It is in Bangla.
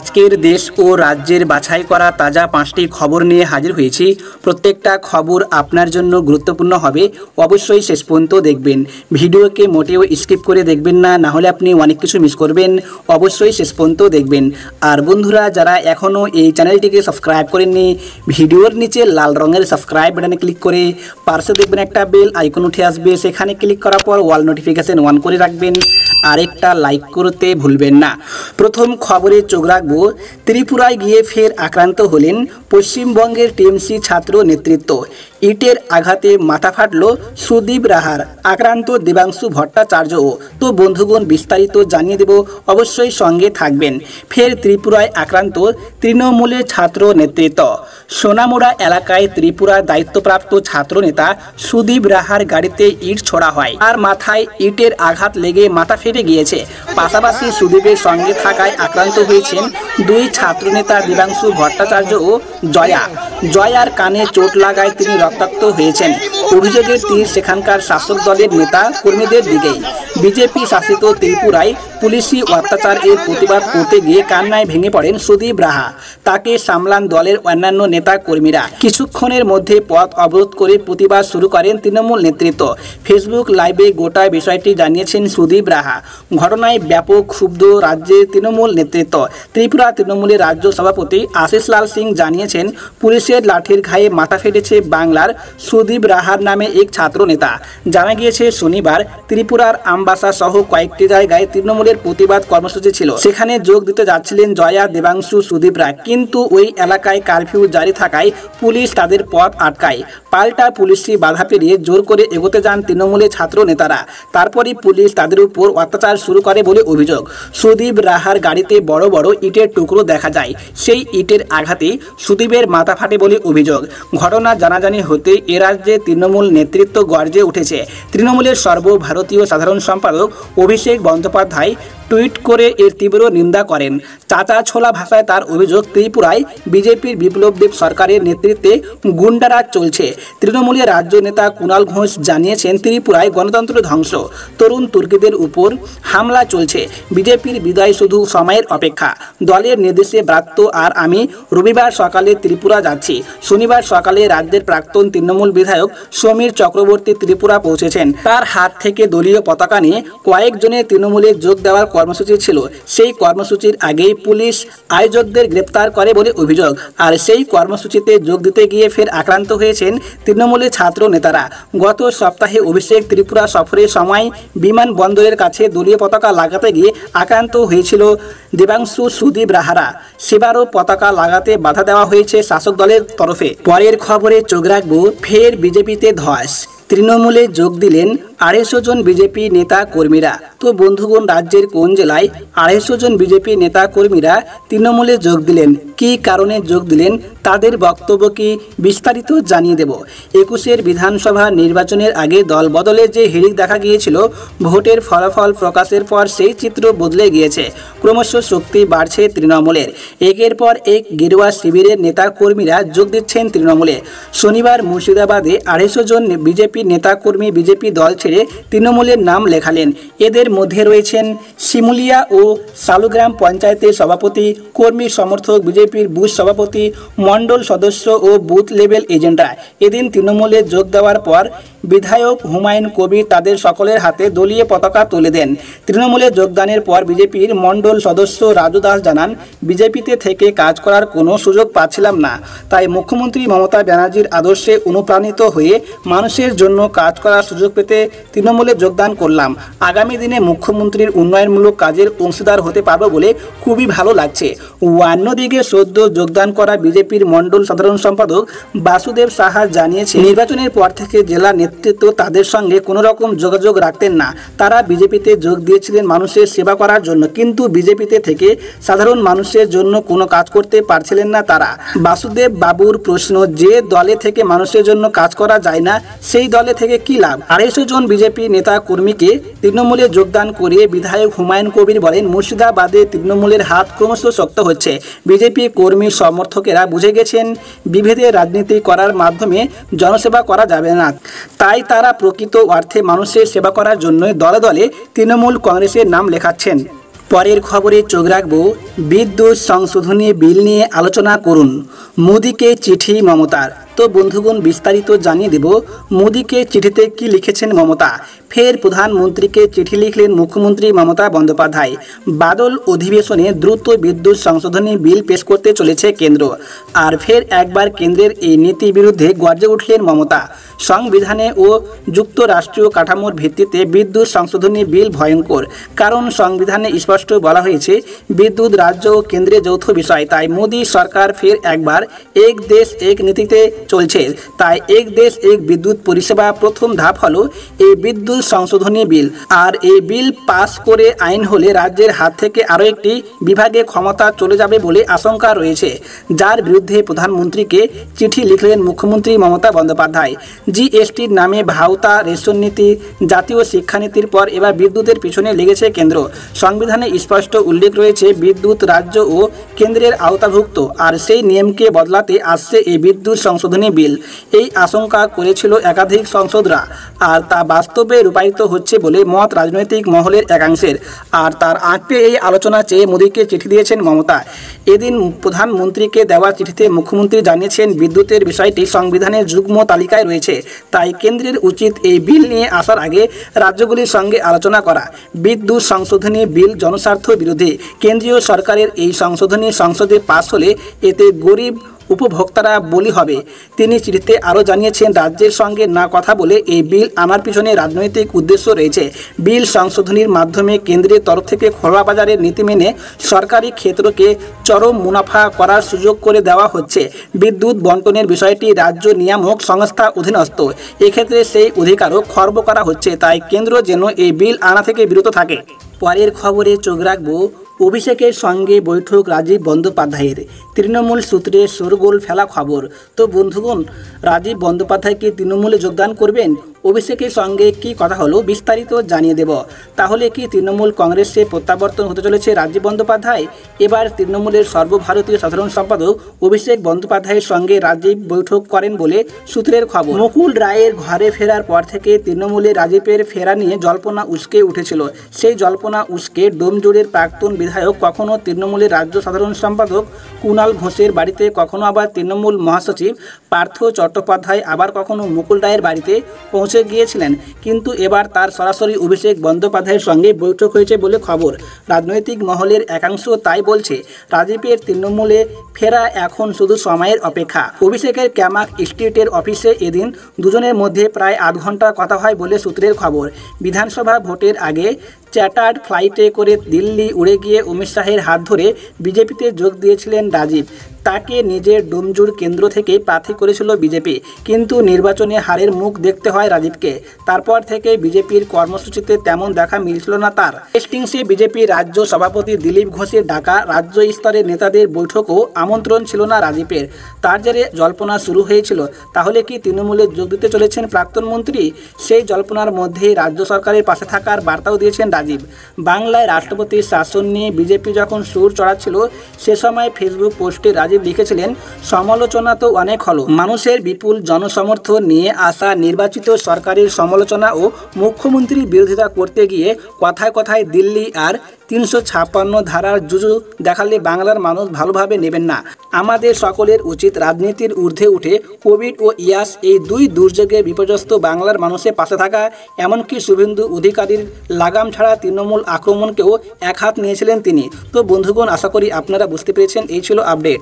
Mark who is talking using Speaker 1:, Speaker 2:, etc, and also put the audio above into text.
Speaker 1: আজকের দেশ ও রাজ্যের বাছাই করা তাজা 5টি খবর নিয়ে হাজির হয়েছি। প্রত্যেকটা খবর আপনার জন্য গুরুত্বপূর্ণ হবে, অবশ্যই শেষ পর্যন্ত দেখবেন। ভিডিওকে মোটেও স্কিপ করে দেখবেন না, না হলে আপনি অনেক কিছু মিস করবেন। অবশ্যই শেষ পর্যন্ত দেখবেন। আর বন্ধুরা, যারা এখনও এই চ্যানেলটিকে সাবস্ক্রাইব করেননি, ভিডিওর নিচে লাল রঙের সাবস্ক্রাইব বাটনে ক্লিক করে পাশে দেখবেন একটা বেল আইকন উঠে আসবে, সেখানে ক্লিক করার পর অল নোটিফিকেশন অন করে রাখবেন। আর একটা লাইক করতে ভুলবেন না। প্রথম খবরে চোখ রাখবো, ত্রিপুরায় গিয়ে ফের আক্রান্ত হলেন পশ্চিমবঙ্গের টিএমসি ছাত্র নেতৃত্ব। ইটের আঘাতে মাথা ফাটল সুদীপ রাহার, আক্রান্ত দেবাংশু ভট্টাচার্যও। তো বন্ধুগণ, বিস্তারিত জানিয়ে দেব, অবশ্যই সঙ্গে থাকবেন। ফের ত্রিপুরায় আক্রান্ত তৃণমূলের ছাত্র নেতৃত্ব। সোনামুড়া এলাকায় ত্রিপুরার দায়িত্বপ্রাপ্ত ছাত্র নেতা সুদীপ রাহার গাড়িতে ইট ছোড়া হয়, আর মাথায় ইটের আঘাত লেগে মাথা ফেটে গিয়েছে। পাশাপাশি সুদীপের সঙ্গে থাকায় আক্রান্ত হয়েছেন দুই ছাত্রনেতা দেবাংশু ভট্টাচার্য ও জয়ার কানে চোট লাগায় তিনি রক্তাক্ত হয়েছেন। অভিযোগের তীর সেখানকার শাসক দলের নেতা কর্মীদের দিকেই। বিজেপি শাসিত ত্রিপুরায় পুলিশি অত্যাচার এর প্রতিবাদ করতে গিয়ে কান্নায় ভেঙে পড়েন সুদীপ রাহা। তাকে সামলান দলের অন্যান্য নেতা কর্মীরা। কিছুক্ষণের মধ্যে পথ অবরোধ করে প্রতিবাদ শুরু করেন তৃণমূল নেতৃত্ব। ফেসবুক লাইভে গোটা বিষয়টি জানিয়েছেন সুদীপ রাহা। ঘটনায় ব্যাপক ক্ষুব্ধ রাজ্যের তৃণমূল নেতৃত্ব। ত্রিপুরা তৃণমূলের রাজ্য সভাপতি আশিস লাল সিং জানিয়েছেন, পুলিশের লাঠির ঘায়ে মাথা ফেটেছে বাংলার সুদীপ রাহার নামে এক ছাত্র নেতা। জানা গিয়েছে, শনিবার ত্রিপুরার আমবাসা সহ কয়েকটি জায়গায় তৃণমূলের প্রতিবাদ কর্মসূচি ছিল। সেখানে যোগ দিতে যাচ্ছিলেন জয়া, দেবাংশু, সুদীপরা, কিন্তু ওই এলাকায় কারফিউ জারি থাকায় পুলিশ তাদের পথ আটকায়। পাল্টা পুলিশি বাধা পেরিয়ে জোর করে এগোতে যান তৃণমূলের ছাত্র নেতারা। তারপরই পুলিশ তাদের উপর অত্যাচার শুরু করে বলে অভিযোগ। সুদীপ রাহার গাড়িতে বড় বড় ইটের টুকরো দেখা যায়। সেই ইটের আঘাতে সুদীপের মাথা ফাটে বলে অভিযোগ। ঘটনা জানাজানি হতে এ রাজ্যে তৃণমূল নেতৃত্ব গর্জে উঠেছে। তৃণমূলের সর্বভারতীয় সাধারণ সম্পাদক অভিষেক বন্দ্যোপাধ্যায় টুইট করে এর তীব্র নিন্দা করেন। চাচা ছোলা ভাষায় তার অভিযোগ, ত্রিপুরায় বিজেপির বিপ্লব দেব সরকারের নেতৃত্বে গুন্ডারাজ চলছে। তৃণমূলের রাজ্য নেতা কুণাল ঘোষ জানিয়েছেন, ত্রিপুরায় গণতন্ত্র ধ্বংস, তরুণ তুর্কিদের উপর হামলা চলছে। বিজেপির বিদায় শুধু সময়ের অপেক্ষা। দলের নির্দেশে ব্রাত্য আর আমি রবিবার সকালে ত্রিপুরা যাচ্ছি। শনিবার সকালে রাজ্যের প্রাক্তন তৃণমূল বিধায়ক সমীর চক্রবর্তী ত্রিপুরা পৌঁছেছেন। তার হাত থেকে দলীয় পতাকা নিয়ে কয়েকজনের তৃণমূলে যোগ দেওয়ার কর্মসূচি ছিল। সেই কর্মসূচির আগেই পুলিশ আয়োজকদের গ্রেপ্তার করে বলে অভিযোগ। আর সেই কর্মসূচিতে যোগ দিতে গিয়ে ফের আক্রান্ত হয়েছেন তৃণমূলের ছাত্র নেতারা। গত সপ্তাহে অভিষেক ত্রিপুরা সফরের সময় বিমানবন্দরের কাছে দলীয় পতাকা লাগাতে গিয়ে আক্রান্ত হয়েছিল দেবাংশু, সুদীপ রাহারা। সেবারও পতাকা লাগাতে বাধা দেওয়া হয়েছে শাসক দলের তরফে। পরের খবরে চোখ রাখবো, ফের বিজেপিতে ধস। তৃণমূলে যোগ দিলেন 250 জন বিজেপি নেতা কর্মীরা। তো বন্ধুগণ, রাজ্যের কোন জেলায় 250 জন বিজেপি নেতা কর্মীরা তৃণমূলে যোগ দিলেন, কী কারণে যোগ দিলেন, তাদের বক্তব্য কি, বিস্তারিত জানিয়ে দেব। 21-এর বিধানসভা নির্বাচনের আগে দল বদলের যে হিড়িক দেখা গিয়েছিল, ভোটের ফলাফল প্রকাশের পর সেই চিত্র বদলে গিয়েছে। ক্রমশ শক্তি বাড়ছে তৃণমূলের। একের পর এক গেরুয়া শিবিরের নেতা কর্মীরা যোগ দিচ্ছেন তৃণমূলে। শনিবার মুর্শিদাবাদে 250 জন বিজেপি নেতা কর্মী বিজেপি দল ছেড়ে তৃণমূলের নাম লেখালেন। এদের মধ্যে রয়েছেন শিমুলিয়া ও শালুগ্রাম পঞ্চায়েতের সভাপতি, কর্মী সমর্থক, বিজেপির বুথ সভাপতি, মণ্ডল সদস্য ও বুথ লেভেল এজেন্টরা। এদিন তৃণমূলে যোগ দেওয়ার পর বিধায়ক হুমায়ুন কবির তাদের সকলের হাতে দলীয় পতাকা তুলে দেন। তৃণমূলে যোগদানের পর বিজেপির মণ্ডল সদস্য রাজু দাস জানান, বিজেপিতে থেকে কাজ করার কোনো সুযোগ পাচ্ছিলাম না, তাই মুখ্যমন্ত্রী মমতা ব্যানার্জির আদর্শে অনুপ্রাণিত হয়ে মানুষের জন্য কাজ করার সুযোগ পেতে তৃণমূলে যোগদান করলাম। আগামী দিনে মুখ্যমন্ত্রীর উন্নয়নমূলক কাজের অংশীদার হতে পারবো বলে খুবই ভালো লাগছে। অন্যদিকে সদ্য যোগদান করা বিজেপির মণ্ডল সাধারণ সম্পাদক বাসুদেব সাহা জানিয়েছে, নির্বাচনের পর থেকে জেলা নেতৃত্ব তাদের সঙ্গে কোনো রকম যোগাযোগ রাখতেন না। তারা বিজেপিতে যোগ দিয়েছিলেন মানুষের সেবা করার জন্য, কিন্তু বিজেপিতে থেকে সাধারণ মানুষের জন্য কোনো কাজ করতে পারছিলেন না তারা। বাসুদেব বাবুর প্রশ্ন, যে দলে থেকে মানুষের জন্য কাজ করা যায় না, সেই দলে থেকে কি লাভ? 250 জন বিজেপি নেতা কর্মীকে তৃণমূলে যোগদান করিয়ে বিধায়ক হুমায়ুন কবির বলেন, মুর্শিদাবাদে তৃণমূলের হাত ক্রমশ শক্ত হচ্ছে। বিজেপি কর্মী সমর্থকেরা বুঝে গেছেন, বিভেদের রাজনীতি করার মাধ্যমে জনসেবা করা যাবে না। তাই তারা প্রকৃত অর্থে মানুষের সেবা করার জন্য দলে দলে তৃণমূল কংগ্রেসের নাম লেখাচ্ছেন। পরের খবরে চোখ রাখব, বিদ্যুৎ সংশোধনী বিল নিয়ে আলোচনা করুন, মোদীকে চিঠি মমতার। তো বন্ধুগণ, বিস্তারিত জানিয়ে দেব মোদীকে চিঠিতে কি লিখেছেন মমতা। ফের প্রধানমন্ত্রীকে চিঠি লিখলেন মুখ্যমন্ত্রী মমতা বন্দ্যোপাধ্যায়। বাদল অধিবেশনে দ্রুত বিদ্যুৎ সংশোধনী বিল পেশ করতে চলেছে কেন্দ্র। আর ফের একবার কেন্দ্রের এই নীতির বিরুদ্ধে গর্জে উঠলেন মমতা। সংবিধানে ও যুক্তরাষ্ট্রীয় কাঠামোর ভিত্তিতে বিদ্যুৎ সংশোধনী বিল ভয়ঙ্কর, কারণ সংবিধানে স্পষ্ট বলা হয়েছে বিদ্যুৎ রাজ্য ও কেন্দ্রের যৌথ বিষয়। তাই মোদী সরকার ফের একবার এক দেশ এক নীতিতে চলছে। তাই এক দেশ এক বিদ্যুৎ পরিষেবা প্রথম ধাপ হলো এই বিদ্যুৎ সংশোধনী বিল। আর এই বিল পাস করে আইন হলে রাজ্যের হাত থেকে আরও একটি বিভাগে ক্ষমতা চলে যাবে বলে আশঙ্কা রয়েছে, যার বিরুদ্ধে প্রধানমন্ত্রীকে চিঠি লিখলেন মুখ্যমন্ত্রী মমতা বন্দ্যোপাধ্যায়। জিএসটির নামে ভাওতা, রেশন নীতি, জাতীয় শিক্ষানীতির পর এবার বিদ্যুতের পিছনে লেগেছে কেন্দ্র। সংবিধানে স্পষ্ট উল্লেখ রয়েছে বিদ্যুৎ রাজ্য ও কেন্দ্রের আওতাভুক্ত, আর সেই নিয়মকে বদলাতে আসছে এই বিদ্যুৎ সংশোধনী বিল। এই আশঙ্কা করেছিল একাধিক সংসদরা, আর তা বাস্তবে রূপায়িত হচ্ছে বলে মত রাজনৈতিক মহলের একাংশের। আর তার আগে এই আলোচনা চেয়ে মোদীকে চিঠি দিয়েছেন মমতা। এদিন প্রধানমন্ত্রীকে দেওয়া চিঠিতে মুখ্যমন্ত্রী জানিয়েছেন বিদ্যুতের বিষয়টি সংবিধানের যুগ্ম তালিকায় রয়েছে। তাই কেন্দ্রের উচিত এই বিল নিয়ে আসার আগে রাজ্যগুলির সঙ্গে আলোচনা করা। বিদ্যুৎ সংশোধনী বিল জনস্বার্থ বিরোধী। কেন্দ্রীয় সরকারের এই সংশোধনী সংসদে পাস হলে এতে গরিব উপভোক্তারা বলি হবে। তিনি চিঠিতে আরও জানিয়েছেন রাজ্যের সঙ্গে না কথা বলে এই বিল আনার পিছনে রাজনৈতিক উদ্দেশ্য রয়েছে। বিল সংশোধনীর মাধ্যমে কেন্দ্রের তরফ থেকে খোলা বাজারের নীতি মেনে সরকারি ক্ষেত্রকে চরম মুনাফা করার সুযোগ করে দেওয়া হচ্ছে। বিদ্যুৎ বন্টনের বিষয়টি রাজ্য নিয়ামক সংস্থা অধীনস্থ, এক্ষেত্রে সেই অধিকারও খর্ব করা হচ্ছে। তাই কেন্দ্র যেন এই বিল আনা থেকে বিরত থাকে। পরের খবরে চোখ রাখব, অভিষেকের সঙ্গে বৈঠক রাজীব বন্দ্যোপাধ্যায়ের। তৃণমূল সূত্রে শোরগোল ফেলা খবর। তো বন্ধুগণ, রাজীব বন্দ্যোপাধ্যায় কি তৃণমূলে যোগদান করবেন? অভিষেকের সঙ্গে কি কথা হলো বিস্তারিত জানিয়ে দেব। তাহলে কি তৃণমূল কংগ্রেসে প্রত্যাবর্তন হতে চলেছে রাজীব বন্দ্যোপাধ্যায়? এবার তৃণমূলের সর্বভারতীয় সাধারণ সম্পাদক অভিষেক বন্দ্যোপাধ্যায়ের সঙ্গে রাজীব বৈঠক করেন বলে সূত্রের খবর। মুকুল রায়ের ঘরে ফেরার পর থেকে তৃণমূলে রাজীবের ফেরা নিয়ে জল্পনা উস্কে উঠেছিল। সেই জল্পনা উস্কে ডোমজুড়ের প্রাক্তন বিধায়ক, কখনো তৃণমূলের রাজ্য সাধারণ সম্পাদক কুণাল ঘোষের বাড়িতে, কখনো আবার তৃণমূল মহাসচিব পার্থ চট্টোপাধ্যায়, আবার কখনো মুকুল রায়ের বাড়িতে পৌঁছে গিয়েছিলেন। কিন্তু এবার তার সরাসরি অভিষেক বন্দ্যোপাধ্যায়ের সঙ্গে বৈঠক হয়েছে বলে খবর। রাজনৈতিক মহলের একাংশ তাই বলছে রাজীবের তৃণমূলে ফেরা এখন শুধু সময়ের অপেক্ষা। অভিষেকের ক্যামাক স্ট্রিটের অফিসে এদিন দুজনের মধ্যে প্রায় আধ ঘন্টা কথা হয় বলে সূত্রের খবর। বিধানসভা ভোটের আগে চ্যাটার্ড ফ্লাইটে করে দিল্লি উড়ে গিয়ে অমিত শাহের হাত ধরে বিজেপিতে যোগ দিয়েছিলেন রাজীব। তাকে নিজের ডোমজুড় কেন্দ্র থেকে প্রার্থী করেছিল বিজেপি, কিন্তু নির্বাচনে হারের মুখ দেখতে হয় রাজীবকে। তারপর থেকে বিজেপির কর্মসূচিতে তেমন দেখা মিলছিল না তার। হেস্টিংসে বিজেপি রাজ্য সভাপতি দিলীপ ঘোষের ডাকা রাজ্য স্তরের নেতাদের বৈঠকও আমন্ত্রণ ছিল না রাজীবের। তার জেরে জল্পনা শুরু হয়েছিল, তাহলে কি তৃণমূলে যোগ দিতে চলেছেন প্রাক্তন মন্ত্রী? সেই জল্পনার মধ্যেই রাজ্য সরকারের পাশে থাকার বার্তাও দিয়েছেন রাজীব। বাংলায় রাষ্ট্রপতির শাসন নিয়ে বিজেপি যখন সুর চড়াচ্ছিল, সে সময় ফেসবুক পোস্টে রাজীব লিখেছিলেন, সমালোচনা তো অনেক হলো, মানুষের বিপুল জনসমর্থন নিয়ে আসা নির্বাচিত সরকারের সমালোচনা ও মুখ্যমন্ত্রীর বিরোধিতা করতে গিয়ে কথায় কথায় দিল্লি আর 356 ধারার জুজু দেখালে বাংলার মানুষ ভালোভাবে নেবেন না। আমাদের সকলের উচিত রাজনীতির ঊর্ধ্বে উঠে কোভিড ও ইয়াস, এই দুই দুর্যোগে বিপর্যস্ত বাংলার মানুষের পাশে থাকা। এমনকি শুভেন্দু অধিকারীর লাগাম ছাড়া তৃণমূল আক্রমণকেও এক হাত নিয়েছিলেন তিনি। তো বন্ধুগণ, আশা করি আপনারা বুঝতে পেরেছেন। এই ছিল আপডেট।